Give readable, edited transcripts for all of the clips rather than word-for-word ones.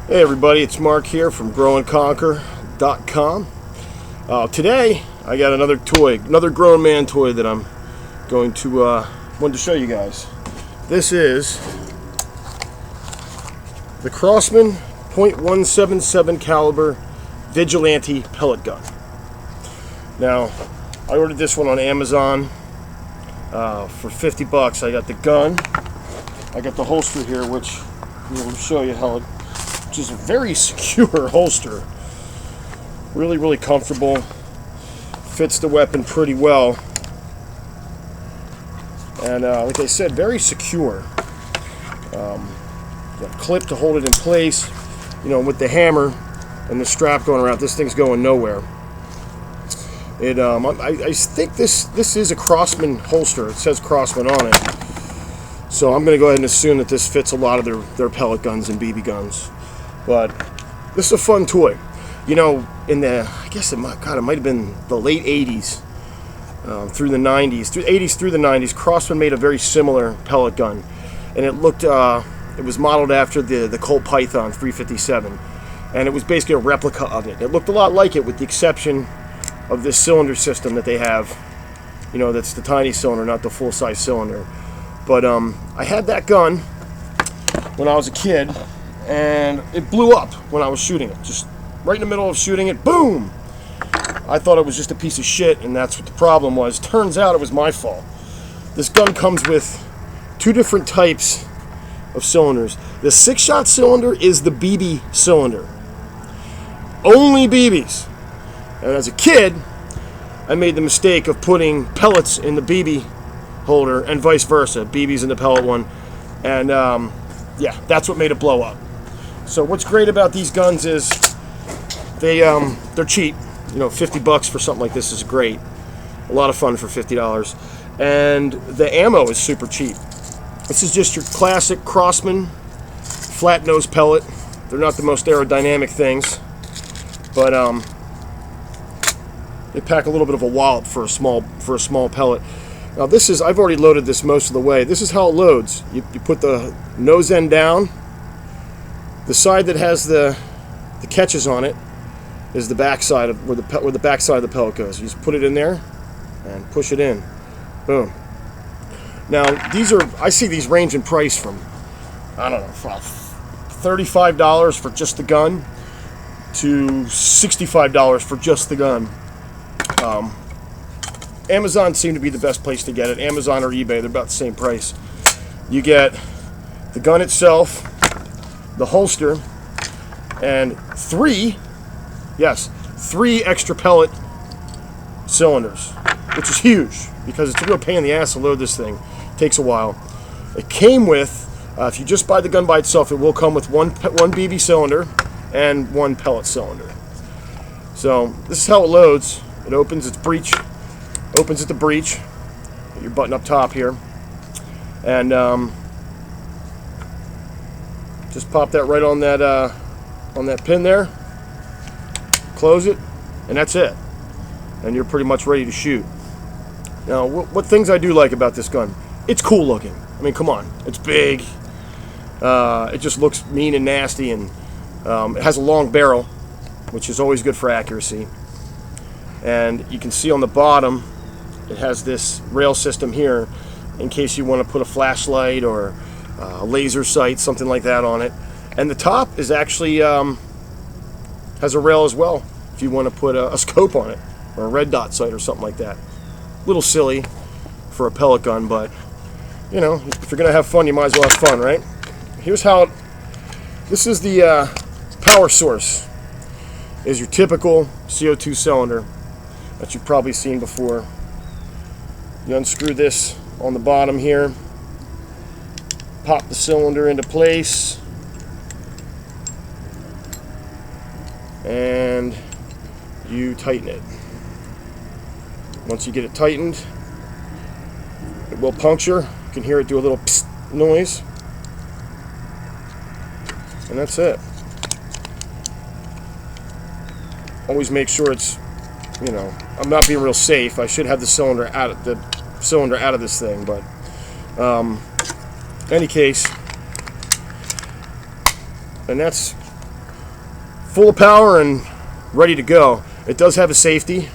Hey everybody, it's Mark here from growandconquer.com. Today I got another toy, another grown man toy that I'm going to wanted to show you guys. This is the Crosman .177 caliber Vigilante pellet gun. Now, I ordered this one on Amazon for 50 bucks. I got the gun, I got the holster here, which will show you how which is a very secure holster. Really comfortable. Fits the weapon pretty well. And like I said, very secure. Got a clip to hold it in place. You know, with the hammer and the strap going around, this thing's going nowhere. It I think this is a Crosman holster. It says Crosman on it. So I'm going to go ahead and assume that this fits a lot of their pellet guns and BB guns. But this is a fun toy. You know, in the, I guess it might have been the late 80s through the 90s, through 80s through the 90s, Crosman made a very similar pellet gun. And it looked, it was modeled after the Colt Python 357. And it was basically a replica of it. It looked a lot like it with the exception of this cylinder system that they have. You know, that's the tiny cylinder, not the full-size cylinder. But I had that gun when I was a kid, and it blew up when I was shooting it. Just right in the middle of shooting it, boom! I thought it was just a piece of shit, and that's what the problem was. Turns out it was my fault. This gun comes with two different types of cylinders. The 6-shot cylinder is the BB cylinder. Only BBs. And as a kid, I made the mistake of putting pellets in the BB holder and vice versa. BBs in the pellet one. And yeah, that's what made it blow up. So what's great about these guns is they're cheap. You know, 50 bucks for something like this is great. A lot of fun for $50. And the ammo is super cheap. This is just your classic Crosman flat nose pellet. They're not the most aerodynamic things, but they pack a little bit of a wallop for a small pellet. Now this is, I've already loaded this most of the way. This is how it loads. You put the nose end down. The side that has the catches on it is the back side of where the back side of the pellet goes. You just put it in there and push it in. Boom. Now these are, I see these range in price from, I don't know, $35 for just the gun to $65 for just the gun. Amazon seemed to be the best place to get it. Amazon or eBay, they're about the same price. You get the gun itself, the holster, and three extra pellet cylinders, which is huge because it's a real pain in the ass to load this thing. It takes a while. It came with, if you just buy the gun by itself, it will come with one BB cylinder and one pellet cylinder. So this is how it loads. It opens its breech, opens at the breech, your button up top here, and just pop that right on that pin there, close it, and that's it. And you're pretty much ready to shoot. Now, what things I do like about this gun? It's cool looking. I mean, come on, it's big. It just looks mean and nasty, and it has a long barrel, which is always good for accuracy. And you can see on the bottom, it has this rail system here in case you want to put a flashlight or a laser sight, something like that on it. And the top is actually has a rail as well if you want to put a scope on it or a red dot sight or something like that. A little silly for a pellet gun, but you know, if you're gonna have fun, you might as well have fun, right? Here's how it, this is the power source. Is your typical CO2 cylinder that you've probably seen before. You unscrew this on the bottom here, pop the cylinder into place, and you tighten it. Once you get it tightened, it will puncture. You can hear it do a little psst noise, and that's it. Always make sure it's, you know, I'm not being real safe. I should have the cylinder out of this thing, but in any case, and that's full of power and ready to go. It does have a safety.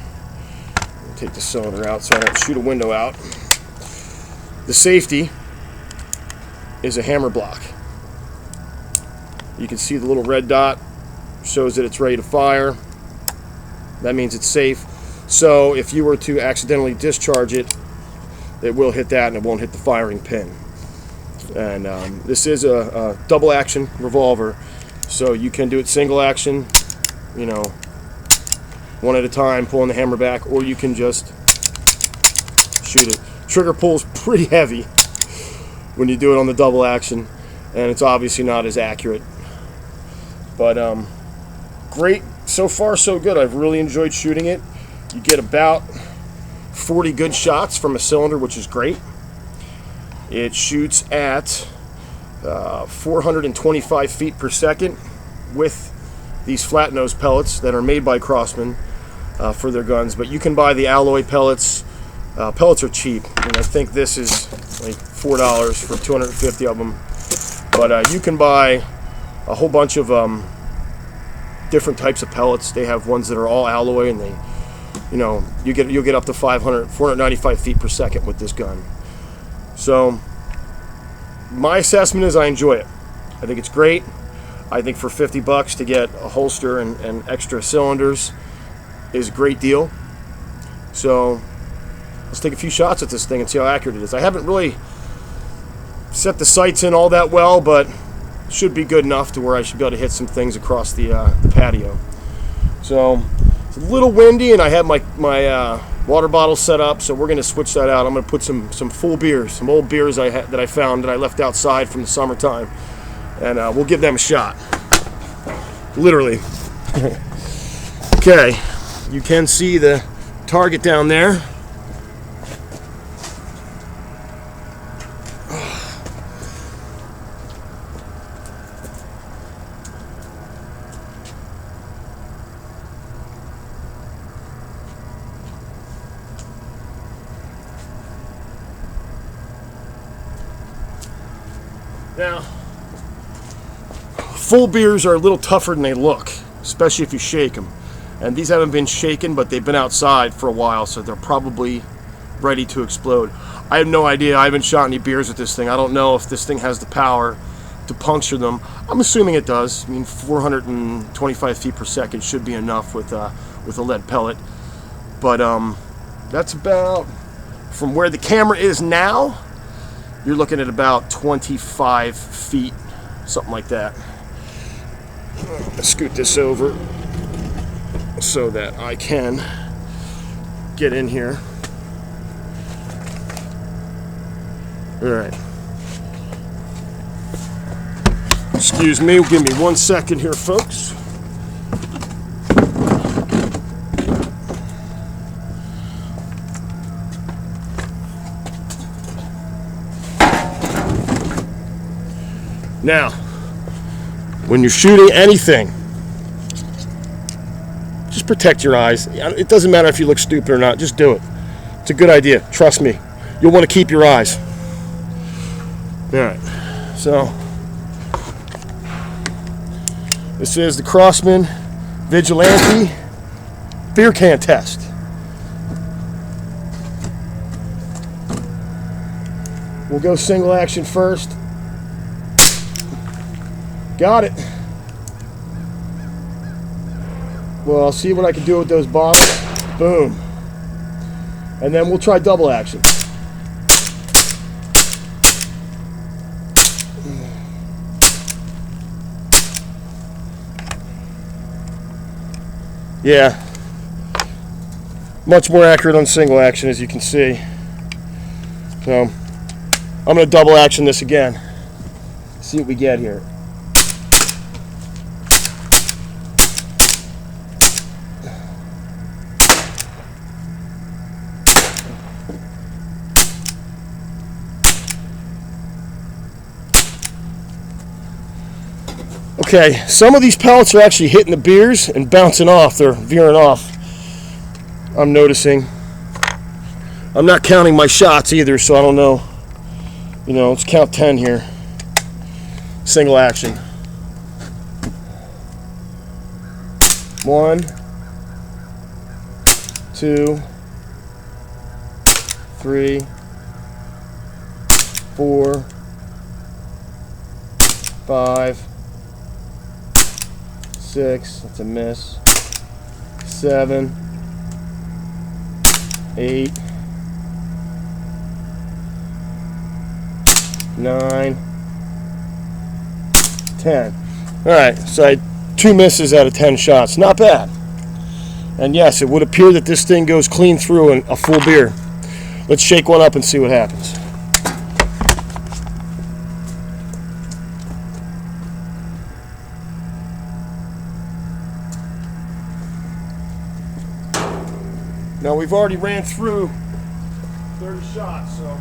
Take the cylinder out so I don't shoot a window out. The safety is a hammer block. You can see the little red dot shows that it's ready to fire. That means it's safe. So if you were to accidentally discharge it, it will hit that and it won't hit the firing pin. And this is a double action revolver, so you can do it single action, you know, one at a time, pulling the hammer back, or you can just shoot it. Trigger pull's pretty heavy when you do it on the double action, and it's obviously not as accurate. But great, so far so good. I've really enjoyed shooting it. You get about 40 good shots from a cylinder, which is great. It shoots at 425 feet per second with these flat nose pellets that are made by Crosman for their guns. But you can buy the alloy pellets. Pellets are cheap, and I think this is like $4 for 250 of them. But you can buy a whole bunch of different types of pellets. They have ones that are all alloy, and they, you know, you'll get up to 495 feet per second with this gun. So my assessment is I enjoy it. I think it's great. I think for $50 to get a holster and extra cylinders is a great deal. So let's take a few shots at this thing and see how accurate it is. I haven't really set the sights in all that well, but should be good enough to where I should be able to hit some things across the patio. So it's a little windy, and I have my water bottle set up, so we're going to switch that out. I'm going to put some full beers, some old beers that I found that I left outside from the summertime, and we'll give them a shot. Literally. Okay, you can see the target down there. Now, full beers are a little tougher than they look, especially if you shake them. And these haven't been shaken, but they've been outside for a while, so they're probably ready to explode. I have no idea. I haven't shot any beers with this thing. I don't know if this thing has the power to puncture them. I'm assuming it does. I mean, 425 feet per second should be enough with a lead pellet. But that's about, from where the camera is now, you're looking at about 25 feet, something like that. Let's scoot this over so that I can get in here. All right. Excuse me, give me 1 second here, folks. Now, when you're shooting anything, just protect your eyes. It doesn't matter if you look stupid or not, just do it. It's a good idea, trust me. You'll want to keep your eyes. Alright, so this is the Crosman Vigilante beer can test. We'll go single action first. Got it. Well, I'll see what I can do with those bottles. Boom. And then we'll try double action. Yeah. Much more accurate on single action, as you can see. So, I'm going to double action this again. See what we get here. Okay, some of these pellets are actually hitting the beers and bouncing off. They're veering off, I'm noticing. I'm not counting my shots either, so I don't know. You know, let's count 10 here. Single action. 1, 2, 3, 4, 5, 6, that's a miss, 7, 8, 9, 10. Alright, so I had 2 misses out of 10 shots. Not bad. And yes, it would appear that this thing goes clean through in a full beer. Let's shake one up and see what happens. Now we've already ran through 30 shots, so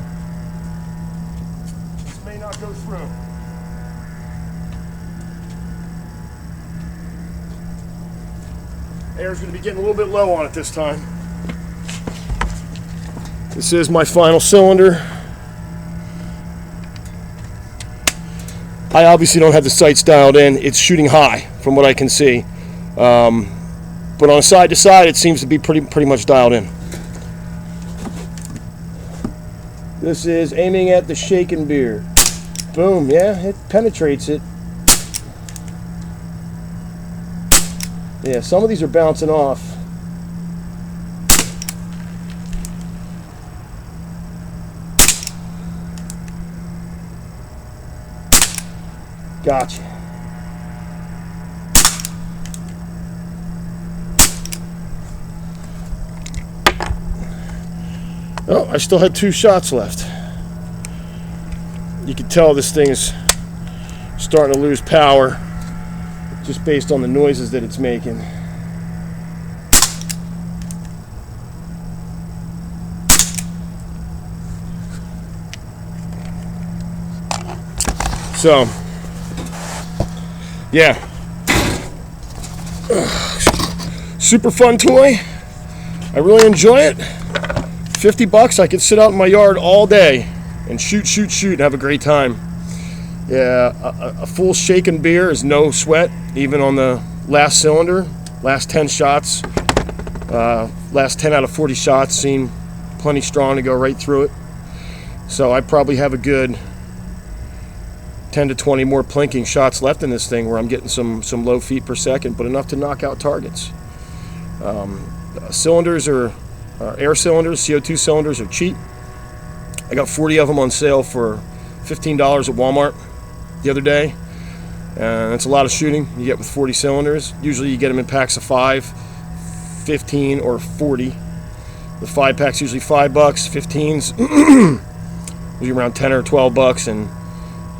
this may not go through. Air's going to be getting a little bit low on it this time. This is my final cylinder. I obviously don't have the sights dialed in. It's shooting high from what I can see. But on side to side, it seems to be pretty much dialed in. This is aiming at the shaken beer. Boom, yeah, it penetrates it. Yeah, some of these are bouncing off. Gotcha. Oh, I still had 2 shots left. You can tell this thing is starting to lose power just based on the noises that it's making. So, yeah. Super fun toy. I really enjoy it. $50, I could sit out in my yard all day and shoot, and have a great time. Yeah, a full shaken beer is no sweat, even on the last cylinder. Last 10 shots, last 10 out of 40 shots seem plenty strong to go right through it. So I probably have a good 10 to 20 more plinking shots left in this thing where I'm getting some low feet per second, but enough to knock out targets. Cylinders are air cylinders, CO2 cylinders are cheap. I got 40 of them on sale for $15 at Walmart the other day. And that's a lot of shooting you get with 40 cylinders. Usually you get them in packs of 5, 15, or 40. The 5 pack's usually $5, 15's usually around 10 or $12, and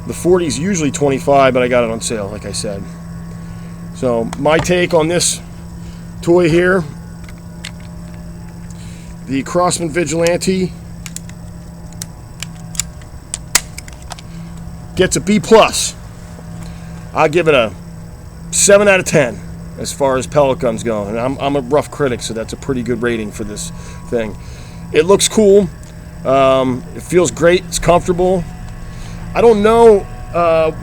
the 40's usually 25, but I got it on sale, like I said. So my take on this toy here, the Crosman Vigilante gets a B+. I'll give it a 7 out of 10 as far as pellet guns go. And I'm a rough critic, so that's a pretty good rating for this thing. It looks cool. It feels great. It's comfortable. I don't know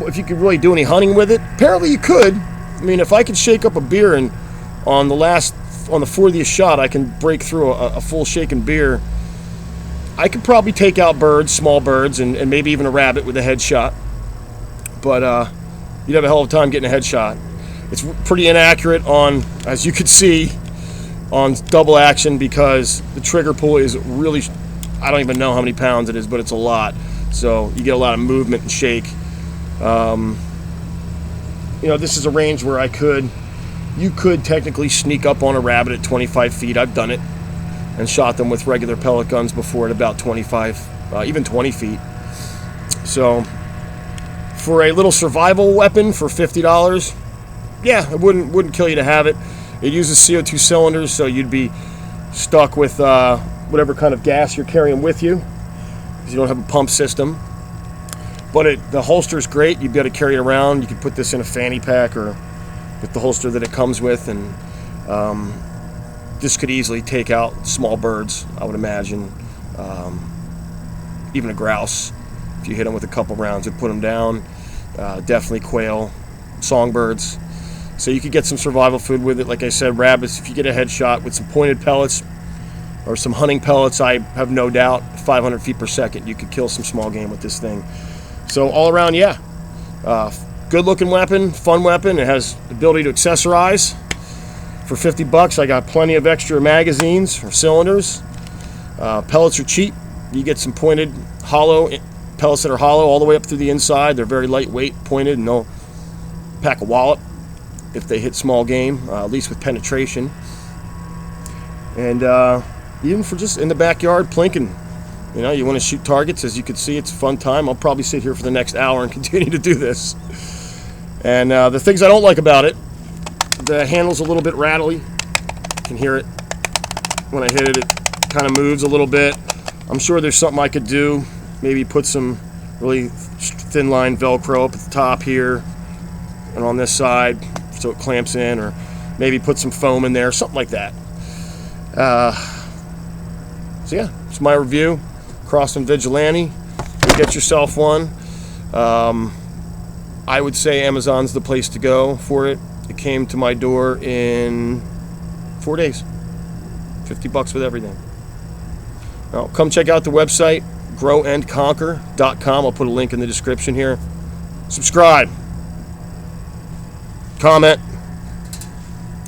if you could really do any hunting with it. Apparently you could. I mean, if I could shake up a beer and on the 40th shot I can break through a full shaken beer, I could probably take out birds, small birds, and maybe even a rabbit with a headshot. But you'd have a hell of a time getting a headshot. It's pretty inaccurate on, as you could see, on double action because the trigger pull is really, I don't even know how many pounds it is, but it's a lot. So you get a lot of movement and shake. This is a range where you could technically sneak up on a rabbit at 25 feet. I've done it and shot them with regular pellet guns before at about 25, even 20 feet. So for a little survival weapon for $50, yeah, it wouldn't kill you to have it. It uses CO2 cylinders, so you'd be stuck with whatever kind of gas you're carrying with you because you don't have a pump system. But the holster is great. You'd be able to carry it around. You could put this in a fanny pack or with the holster that it comes with, and this could easily take out small birds, I would imagine. Even a grouse, if you hit them with a couple rounds, it'd put them down. Definitely quail, songbirds. So you could get some survival food with it. Like I said, rabbits, if you get a headshot with some pointed pellets or some hunting pellets, I have no doubt 500 feet per second you could kill some small game with this thing. So all around, yeah, good looking weapon, fun weapon. It has the ability to accessorize. For 50 bucks, I got plenty of extra magazines or cylinders. Pellets are cheap. You get some pointed hollow pellets that are hollow all the way up through the inside. They're very lightweight, pointed, and they'll pack a wallop if they hit small game, at least with penetration. And even for just in the backyard plinking, you know, you want to shoot targets. As you can see, it's a fun time. I'll probably sit here for the next hour and continue to do this. And the things I don't like about it, the handle's a little bit rattly. You can hear it when I hit it. It kind of moves a little bit. I'm sure there's something I could do. Maybe put some really thin line Velcro up at the top here and on this side so it clamps in, or maybe put some foam in there, something like that. So yeah, it's my review. Crosman Vigilante. Go get yourself one. I would say Amazon's the place to go for it. It came to my door in 4 days. 50 bucks with everything. Now, come check out the website, growandconquer.com. I'll put a link in the description here. Subscribe. Comment.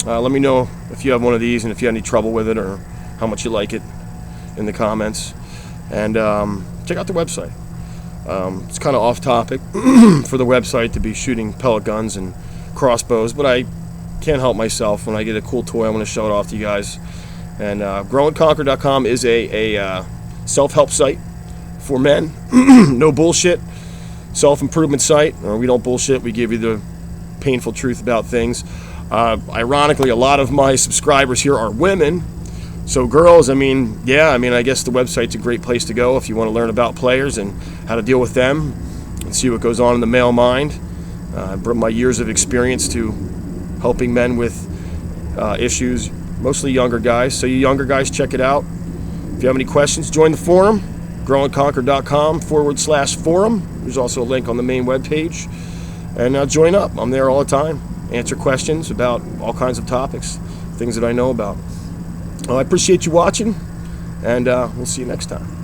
Let me know if you have one of these and if you have any trouble with it or how much you like it in the comments. And check out the website. It's kind of off topic for the website to be shooting pellet guns and crossbows, but I can't help myself. When I get a cool toy, I want to show it off to you guys. And growandconquer.com is a self-help site for men. No bullshit. Self-improvement site. We don't bullshit. We give you the painful truth about things. Ironically, a lot of my subscribers here are women. So girls, I guess the website's a great place to go if you want to learn about players and how to deal with them and see what goes on in the male mind. I brought my years of experience to helping men with issues, mostly younger guys. So you younger guys, check it out. If you have any questions, join the forum, growandconquer.com/forum. There's also a link on the main webpage. And join up. I'm there all the time. Answer questions about all kinds of topics, things that I know about. I appreciate you watching, and we'll see you next time.